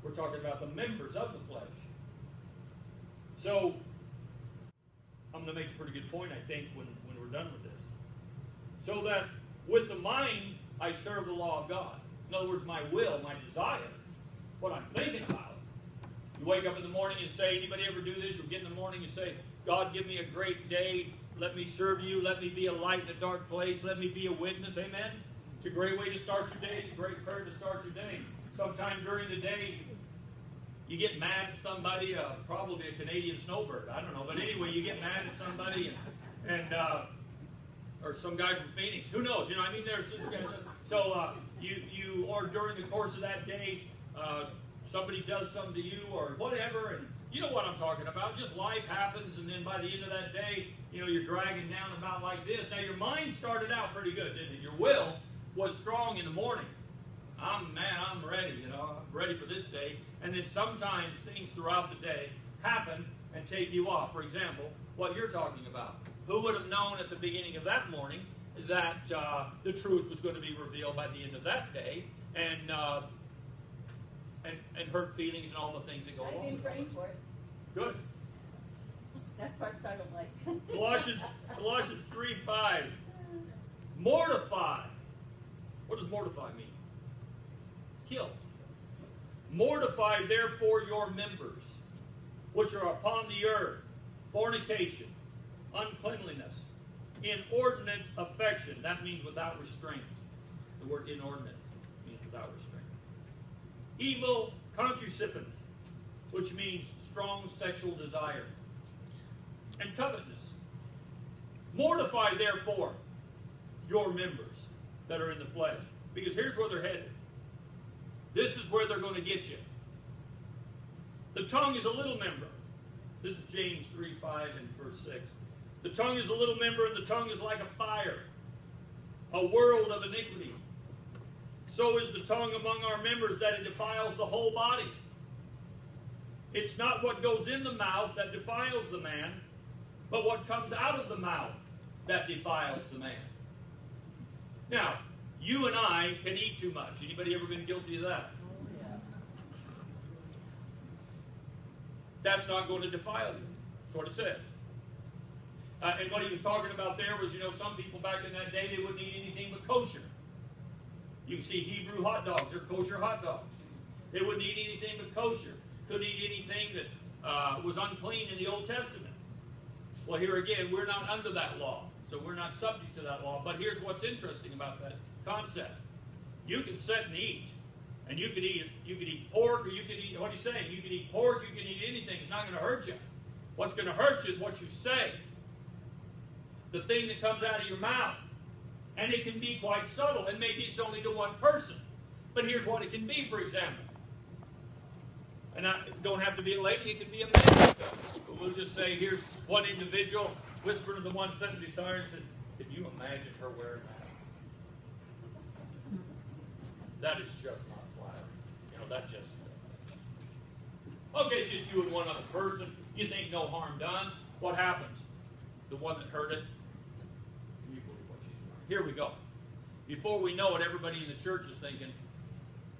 We're talking about the members of the flesh. So, I'm going to make a pretty good point, I think, when we're done with this. So that with the mind, I serve the law of God. In other words, my will, my desire, what I'm thinking about. You wake up in the morning and say, anybody ever do this? You get in the morning and say, God, give me a great day. Let me serve you. Let me be a light in a dark place. Let me be a witness. Amen? It's a great way to start your day. It's a great prayer to start your day. Sometime during the day, you get mad at somebody, probably a Canadian snowbird. I don't know. But anyway, you get mad at somebody or some guy from Phoenix. Who knows? You know, I mean, there's guys. So you or during the course of that day, somebody does something to you or whatever, and you know what I'm talking about. Just life happens, and then by the end of that day, you know, you're dragging down about like this. Now, your mind started out pretty good, didn't it? Your will was strong in the morning. I'm ready, you know, I'm ready for this day. And then sometimes things throughout the day happen and take you off. For example, what you're talking about. Who would have known at the beginning of that morning that the truth was going to be revealed by the end of that day, and hurt feelings and all the things that go along with it? I've been praying for it. Good. That part I don't like. Colossians 3:5. Mortify. What does mortify mean? Kill. Mortify therefore your members, which are upon the earth, fornication, uncleanliness, inordinate affection. That means without restraint. The word inordinate means without restraint. Evil concupiscence, which means strong sexual desire. And covetousness. Mortify therefore your members that are in the flesh. Because here's where they're headed. This is where they're going to get you. The tongue is a little member. This is James 3:5 and verse 6. The tongue is a little member, and the tongue is like a fire, a world of iniquity. So is the tongue among our members, that it defiles the whole body. It's not what goes in the mouth that defiles the man, but what comes out of the mouth that defiles the man. Now, you and I can eat too much. Anybody ever been guilty of that? Oh, yeah. That's not going to defile you. That's what it says. And what he was talking about there was, you know, some people back in that day, they wouldn't eat anything but kosher. You can see Hebrew hot dogs. They're kosher hot dogs. They wouldn't eat anything but kosher. Couldn't eat anything that was unclean in the Old Testament. Well, here again, we're not under that law. So we're not subject to that law. But here's what's interesting about that concept. You can sit and eat. And you could eat pork, or you could eat, what are you saying? You could eat pork, you can eat anything. It's not going to hurt you. What's going to hurt you is what you say. The thing that comes out of your mouth. And it can be quite subtle. And maybe it's only to one person. But here's what it can be, for example. And it don't have to be a lady, it can be a man. But we'll just say, here's one individual whispered to the one sitting beside her and said, can you imagine her wearing that? That is just not flattering. You know, that just... Okay, it's just you and one other person. You think no harm done. What happens? The one that heard it, you believe what she's wearing. Here we go. Before we know it, everybody in the church is thinking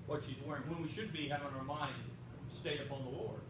what she's wearing. When we should be having our mind stayed upon the Lord.